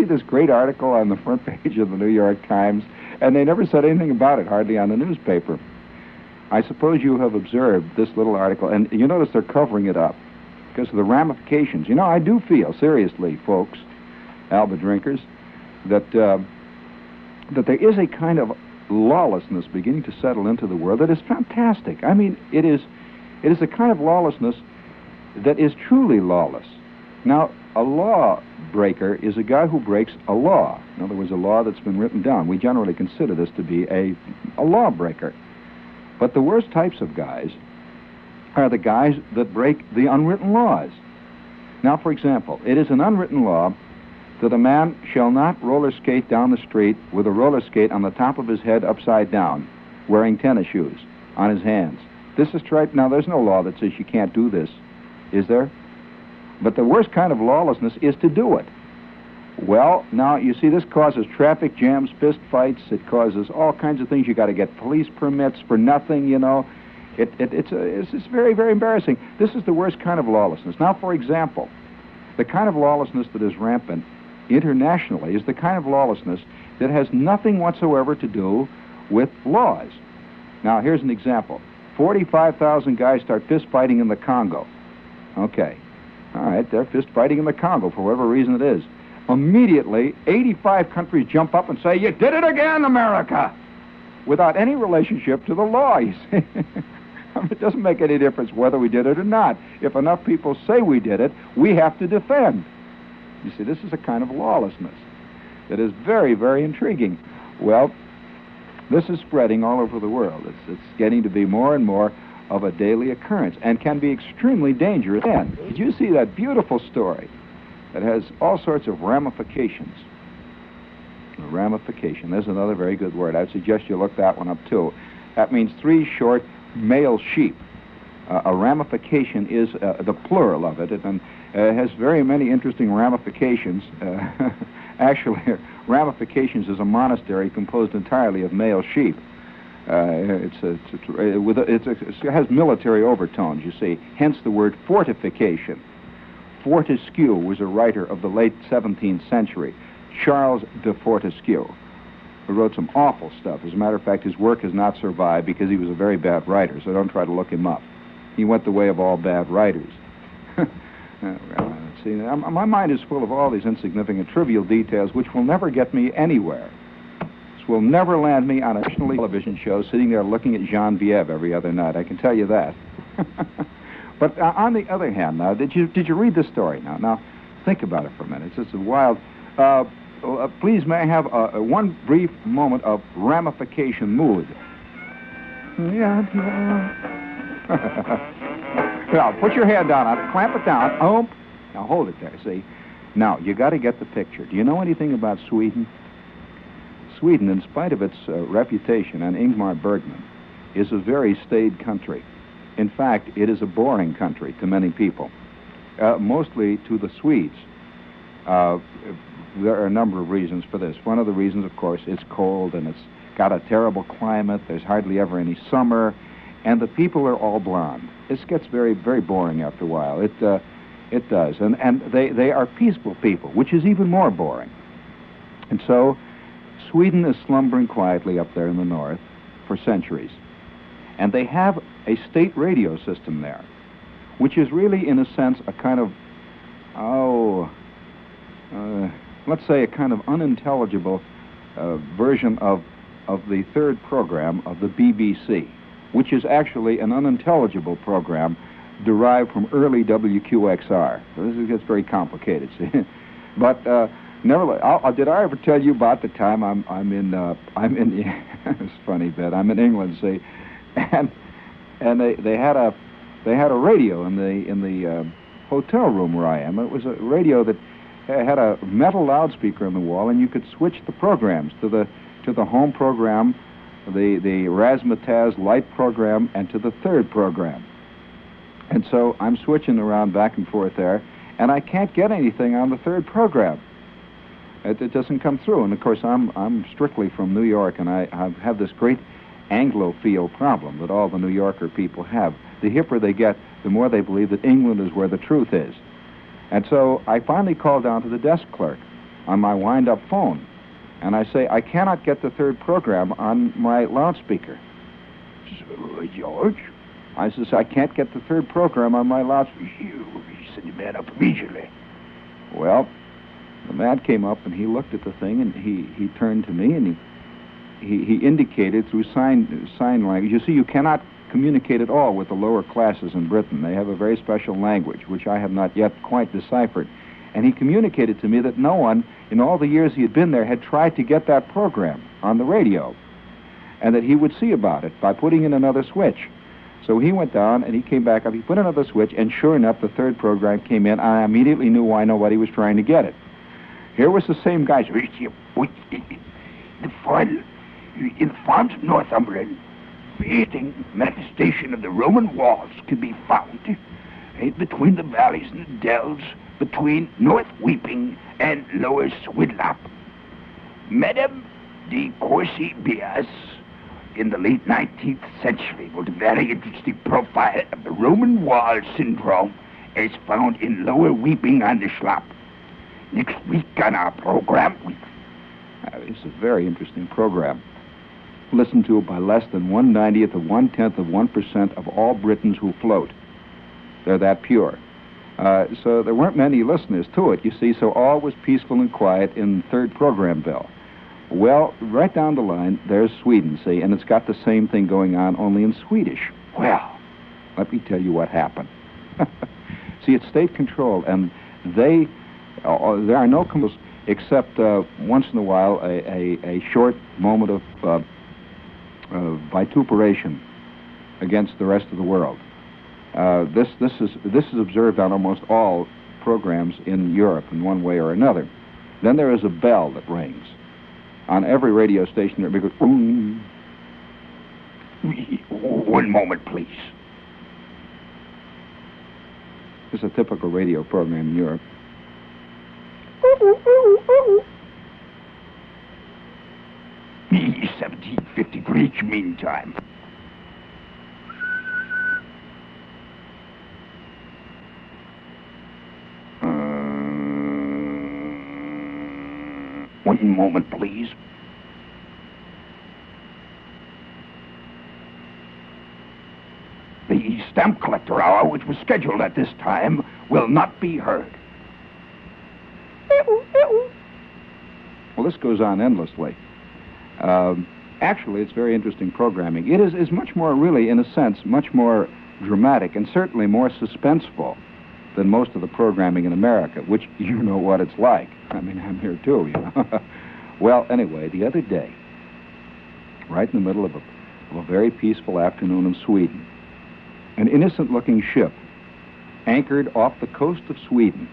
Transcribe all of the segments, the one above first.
this great article on the front page of the New York Times, and they never said anything about it, hardly on the newspaper. I suppose you have observed this little article, and you notice they're covering it up because of the ramifications. You know, I do feel, seriously, folks, Alba drinkers, that that there is a kind of lawlessness beginning to settle into the world that is fantastic. I mean, it is a kind of lawlessness that is truly lawless. Now, a law breaker is a guy who breaks a law. In other words, a law that's been written down. We generally consider this to be a law breaker. But the worst types of guys are the guys that break the unwritten laws. Now, for example, it is an unwritten law that a man shall not roller skate down the street with a roller skate on the top of his head upside down, wearing tennis shoes on his hands. This is right. Now, there's no law that says you can't do this, is there? But the worst kind of lawlessness is to do it. Well, now, you see, this causes traffic jams, fist fights. It causes all kinds of things. You got to get police permits for nothing, you know. It's very, very embarrassing. This is the worst kind of lawlessness. Now, for example, the kind of lawlessness that is rampant internationally is the kind of lawlessness that has nothing whatsoever to do with laws. Now, here's an example. 45,000 guys start fist fighting in the Congo. Okay. All right, they're fist fighting in the Congo for whatever reason it is. Immediately, 85 countries jump up and say, "You did it again, America!" Without any relationship to the law, you see. I mean, it doesn't make any difference whether we did it or not. If enough people say we did it, we have to defend. You see, this is a kind of lawlessness that is very, very intriguing. Well, this is spreading all over the world. It's getting to be more and more of a daily occurrence and can be extremely dangerous. And did you see that beautiful story that has all sorts of ramifications? A ramification, there's another very good word. I'd suggest you look that one up too. That means 3 short male sheep. A ramification is the plural of it, and has very many interesting ramifications. Actually, ramifications is a monastery composed entirely of male sheep. It has military overtones, you see, hence the word fortification. Fortescue was a writer of the late 17th century, Charles de Fortescue, who wrote some awful stuff. As a matter of fact, his work has not survived because he was a very bad writer, so don't try to look him up. He went the way of all bad writers. See, my mind is full of all these insignificant, trivial details which will never get me anywhere. This will never land me on a national television show sitting there looking at Genevieve every other night. I can tell you that. But on the other hand, now, did you read this story now? Now, think about it for a minute. It's just a wild... please, may I have one brief moment of ramification mood? Yeah. Now, put your hand down on it. Clamp it down. Oh, now hold it there, see? Now, you got to get the picture. Do you know anything about Sweden? Sweden, in spite of its reputation, and Ingmar Bergman, is a very staid country. In fact, it is a boring country to many people, mostly to the Swedes. There are a number of reasons for this. One of the reasons, of course, it's cold and it's got a terrible climate. There's hardly ever any summer, and the people are all blonde. This gets very, very boring after a while. It does, and they are peaceful people, which is even more boring. And so, Sweden is slumbering quietly up there in the north for centuries, and they have a state radio system there, which is really, in a sense, a kind of let's say a kind of unintelligible version of the third program of the BBC, which is actually an unintelligible program derived from early WQXR. So this gets very complicated, see. But nevertheless, did I ever tell you about the time I'm in it's funny, Bet. I'm in England, see, and they had a radio in the hotel room where I am. It was a radio that had a metal loudspeaker on the wall, and you could switch the programs to the home program, the razzmatazz light program, and to the third program. And so I'm switching around back and forth there, and I can't get anything on the third program. It doesn't come through. And of course, I'm strictly from New York, and I have this great Anglophile problem that all the New Yorker people have. The hipper they get, the more they believe that England is where the truth is. And so I finally called down to the desk clerk on my wind-up phone. And I say, I cannot get the third program on my loudspeaker. George? I says, I can't get the third program on my loudspeaker. You send the man up immediately. Well, the man came up and he looked at the thing and he turned to me and he indicated through sign language. You see, you cannot communicate at all with the lower classes in Britain. They have a very special language, which I have not yet quite deciphered. And he communicated to me that no one, in all the years he had been there, had tried to get that program on the radio, and that he would see about it by putting in another switch. So he went down, and he came back up, he put another switch, and sure enough, the third program came in, and I immediately knew why nobody was trying to get it. Here was the same guy. In the farms of Northumberland, the manifestation of the Roman walls can be found between the valleys and the dells, between North Weeping and Lower Swidlop. Madame de Courcy Bias, in the late 19th century, wrote a very interesting profile of the Roman wall syndrome as found in Lower Weeping on the Schlop. Next week on our program, It's a very interesting program. Listened to by less than 1/90th of 1/10 of 1% of all Britons who float. They're that pure. So there weren't many listeners to it, you see, so all was peaceful and quiet in third program bill. Well, right down the line, there's Sweden, see, and it's got the same thing going on, only in Swedish. Well, let me tell you what happened. See, it's state-controlled, and there are no commercials except once in a while a short moment of vituperation against the rest of the world. This is observed on almost all programs in Europe in one way or another. Then there is a bell that rings on every radio station. It goes, boom. One moment, please. It's a typical radio program in Europe. 1750 Greenwich Mean Time. One moment, please. The stamp collector hour, which was scheduled at this time, will not be heard. Well, this goes on endlessly. Actually, it's very interesting programming. It is much more, really, in a sense, much more dramatic and certainly more suspenseful than most of the programming in America, which you know what it's like. I mean, I'm here too, you know. Well, anyway, the other day, right in the middle of a very peaceful afternoon in Sweden, an innocent-looking ship anchored off the coast of Sweden,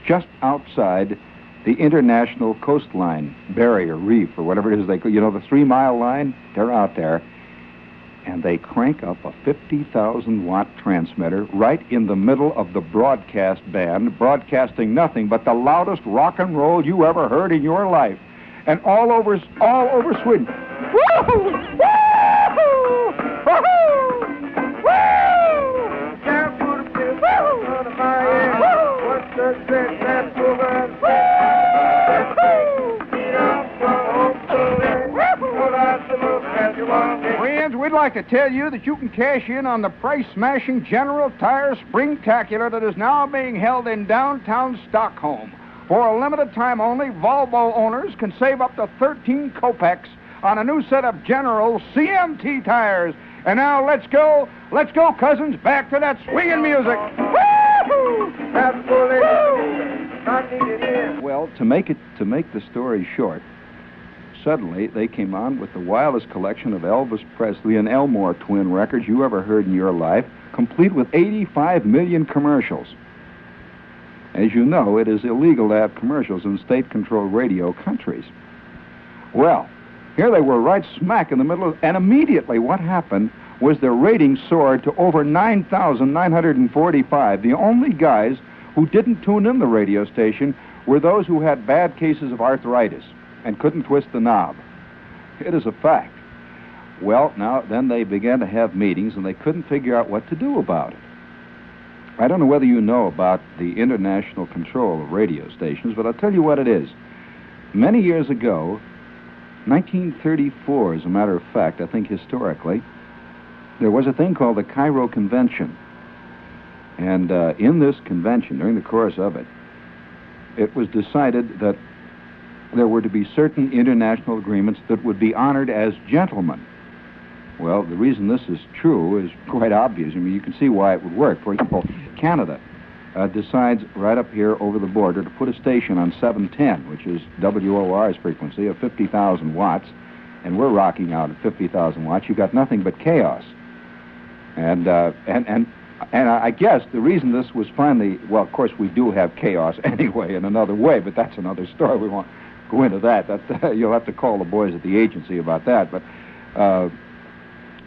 just outside the international coastline barrier reef, or whatever it is they call, you know, the 3-mile line. They're out there, and they crank up a 50,000-watt transmitter right in the middle of the broadcast band, broadcasting nothing but the loudest rock and roll you ever heard in your life, and all over Sweden. Woo-hoo! Woo-hoo! Woo-hoo! Woo! Down to the pit, on the fire. Woo! What's the set that program? Friends, we'd like to tell you that you can cash in on the price-smashing General Tire Springtacular that is now being held in downtown Stockholm. For a limited time only, Volvo owners can save up to 13 kopecks on a new set of General CMT tires. And now let's go, cousins, back to that swinging music. Woo-hoo! Well, to make the story short, suddenly they came on with the wildest collection of Elvis Presley and Elmore twin records you ever heard in your life, complete with 85 million commercials. As you know, it is illegal to have commercials in state-controlled radio countries. Well, here they were right smack in the middle of, and immediately what happened was their ratings soared to over 9,945. The only guys who didn't tune in the radio station were those who had bad cases of arthritis and couldn't twist the knob. It is a fact. Well, now, then they began to have meetings, and they couldn't figure out what to do about it. I don't know whether you know about the international control of radio stations, but I'll tell you what it is. many years ago, 1934, as a matter of fact, I think historically, there was a thing called the Cairo Convention. And in this convention, during the course of it, it was decided that there were to be certain international agreements that would be honored as gentlemen. Well, the reason this is true is quite obvious. I mean, you can see why it would work. For example, Canada decides right up here over the border to put a station on 710, which is WOR's frequency of 50,000 watts, and we're rocking out at 50,000 watts. You've got nothing but chaos. And I guess the reason this was finally, well, of course, we do have chaos anyway in another way, but that's another story. We won't go into that. You'll have to call the boys at the agency about that. But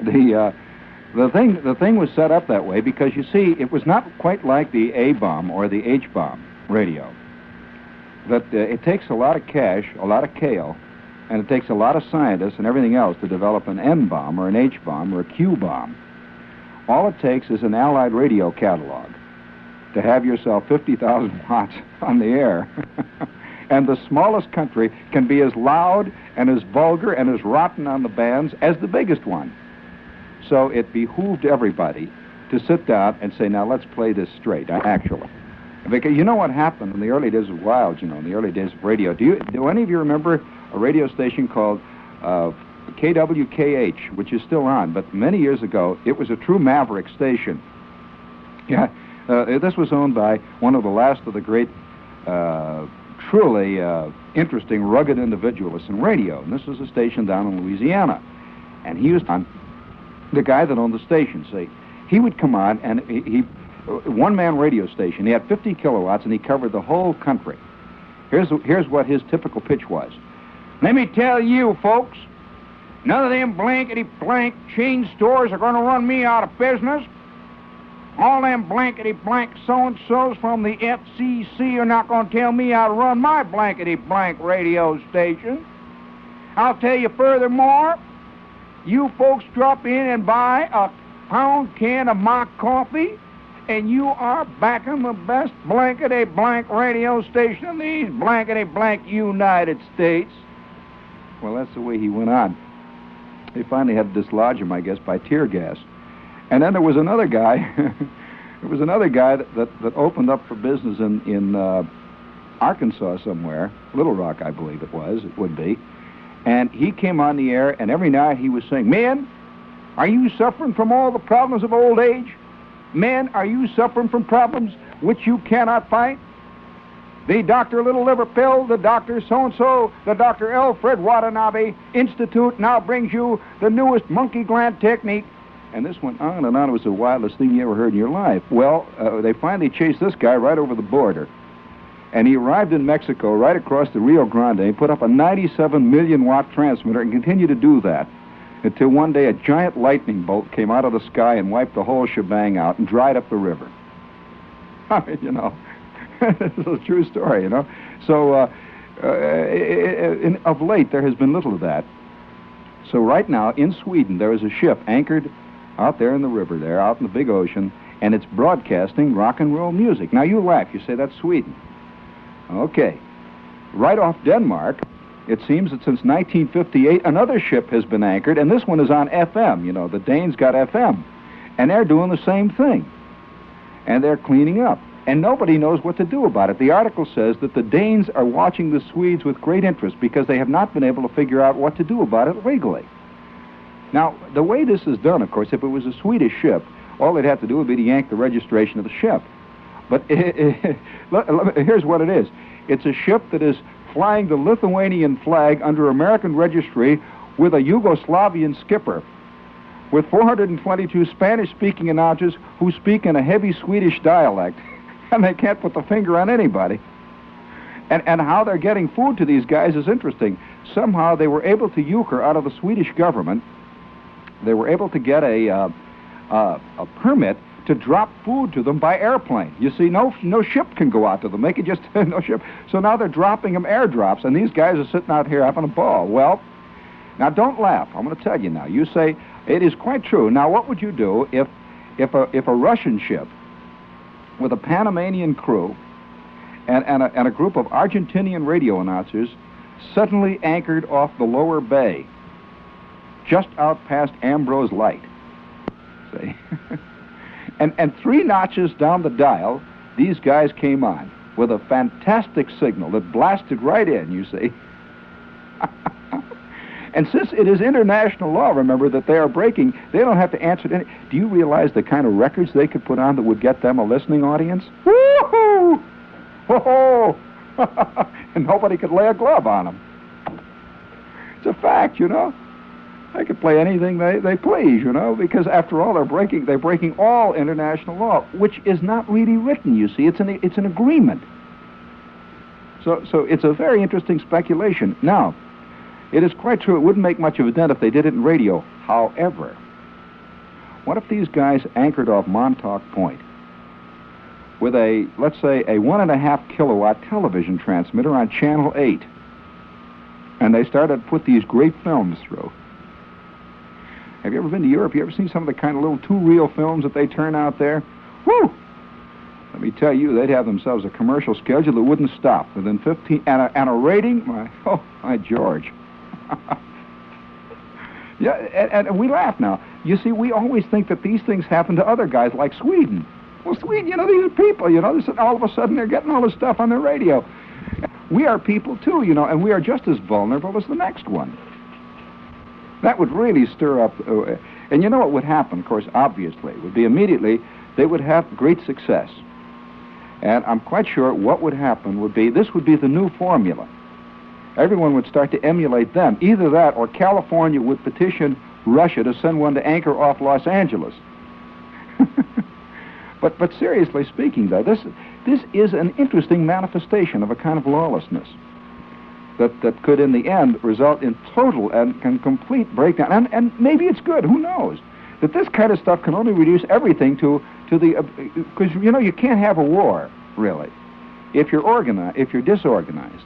the thing was set up that way because, you see, it was not quite like the A-bomb or the H-bomb radio. That it takes a lot of cash, a lot of kale, and it takes a lot of scientists and everything else to develop an N-bomb or an H-bomb or a Q-bomb. All it takes is an Allied radio catalog to have yourself 50,000 watts on the air. And the smallest country can be as loud and as vulgar and as rotten on the bands as the biggest one. So it behooved everybody to sit down and say, now let's play this straight, actually. Because you know what happened in the early days of Wilds, in the early days of radio. Do any of you remember a radio station called KWKH, which is still on, but many years ago, it was a true maverick station. Yeah, this was owned by one of the last of the great, truly interesting, rugged individualists in radio. And this was a station down in Louisiana. And he was on the guy that owned the station. See, he would come on, and he one-man radio station. He had 50 kilowatts, and he covered the whole country. Here's what his typical pitch was. Let me tell you, folks, none of them blankety-blank chain stores are going to run me out of business. All them blankety-blank so-and-sos from the FCC are not going to tell me how to run my blankety-blank radio station. I'll tell you furthermore, you folks drop in and buy a pound can of my coffee, and you are backing the best blankety-blank radio station in these blankety-blank United States. Well, that's the way he went on. They finally had to dislodge him, I guess, by tear gas. And then there was another guy. There was another guy that opened up for business in Arkansas somewhere, Little Rock, I believe it would be. And he came on the air, and every night he was saying, "Men, are you suffering from all the problems of old age? Men, are you suffering from problems which you cannot fight? The Dr. Little Liver Pill, the Dr. So-and-so, the Dr. Alfred Watanabe Institute now brings you the newest monkey gland technique." And this went on and on. It was the wildest thing you ever heard in your life. Well, they finally chased this guy right over the border. And he arrived in Mexico right across the Rio Grande. He put up a 97 million watt transmitter and continued to do that until one day a giant lightning bolt came out of the sky and wiped the whole shebang out and dried up the river. I mean, this is a true story, So, of late, there has been little of that. So right now, in Sweden, there is a ship anchored out there in the river there, out in the big ocean, and it's broadcasting rock and roll music. Now, you laugh. You say, that's Sweden. Okay. Right off Denmark, it seems that since 1958, another ship has been anchored, and this one is on FM. The Danes got FM. And they're doing the same thing. And they're cleaning up. And nobody knows what to do about it. The article says that the Danes are watching the Swedes with great interest because they have not been able to figure out what to do about it legally. Now, the way this is done, of course, if it was a Swedish ship, all they'd have to do would be to yank the registration of the ship. But here's what it is. It's a ship that is flying the Lithuanian flag under American registry with a Yugoslavian skipper, with 422 Spanish-speaking announcers who speak in a heavy Swedish dialect. And they can't put the finger on anybody. And how they're getting food to these guys is interesting. Somehow they were able to euchre out of the Swedish government. They were able to get a permit to drop food to them by airplane. You see, no ship can go out to them. They can just, no ship. So now they're dropping them airdrops, and these guys are sitting out here having a ball. Well, now don't laugh. I'm going to tell you now. You say, it is quite true. Now, what would you do if a Russian ship with a Panamanian crew and a group of Argentinian radio announcers suddenly anchored off the lower bay, just out past Ambrose Light. See? and 3 notches down the dial, these guys came on with a fantastic signal that blasted right in, you see. And since it is international law, remember, that they are breaking, they don't have to answer to any... Do you realize the kind of records they could put on that would get them a listening audience? Woo-hoo! Ho-ho! And nobody could lay a glove on them. It's a fact, you know. They could play anything they please, you know, because after all, they're breaking all international law, which is not really written, you see. It's an agreement. So it's a very interesting speculation. Now, it is quite true, it wouldn't make much of a dent if they did it in radio. However, what if these guys anchored off Montauk Point with a, let's say, a 1.5 kilowatt television transmitter on Channel 8, and they started to put these great films through? Have you ever been to Europe? You ever seen some of the kind of little 2-reel films that they turn out there? Whew! Let me tell you, they'd have themselves a commercial schedule that wouldn't stop within 15... And a rating? My George. Yeah, and we laugh now. You see, we always think that these things happen to other guys like Sweden. Well, Sweden, you know, these are people, you know. All of a sudden they're getting all this stuff on their radio. We are people, too, you know, and we are just as vulnerable as the next one. That would really stir up... and you know what would happen, of course, obviously, would be immediately they would have great success. And I'm quite sure what would happen would be, this would be the new formula. Everyone would start to emulate them. Either that or California would petition Russia to send one to anchor off Los Angeles. But seriously speaking, though, this is an interesting manifestation of a kind of lawlessness that could, in the end, result in total and complete breakdown. And maybe it's good, who knows? That this kind of stuff can only reduce everything to the... Because, you know, you can't have a war, really, if you're disorganized.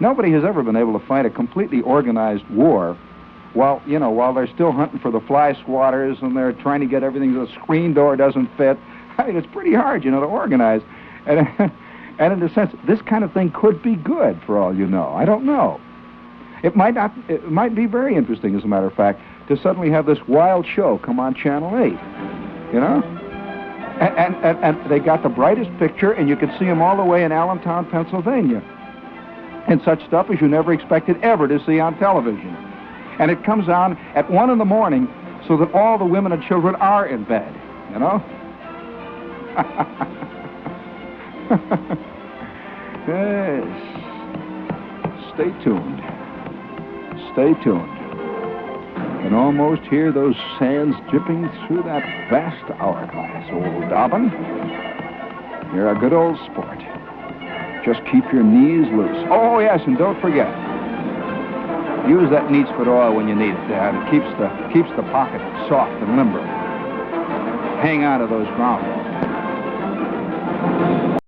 Nobody has ever been able to fight a completely organized war while they're still hunting for the fly swatters and they're trying to get everything, the screen door doesn't fit. I mean, it's pretty hard, you know, to organize. And in a sense, this kind of thing could be good, for all you know. I don't know. It might not. It might be very interesting, as a matter of fact, to suddenly have this wild show come on Channel 8, you know? And they got the brightest picture, and you could see them all the way in Allentown, Pennsylvania. And such stuff as you never expected ever to see on television. And it comes on at 1 in the morning so that all the women and children are in bed, you know? Yes. Stay tuned. Stay tuned. You can almost hear those sands dripping through that vast hourglass, old Dobbin. You're a good old sport. Just keep your knees loose. Oh, yes, and don't forget, use that Neatsfoot oil when you need it. It keeps the pocket soft and limber. Hang on to those ground balls.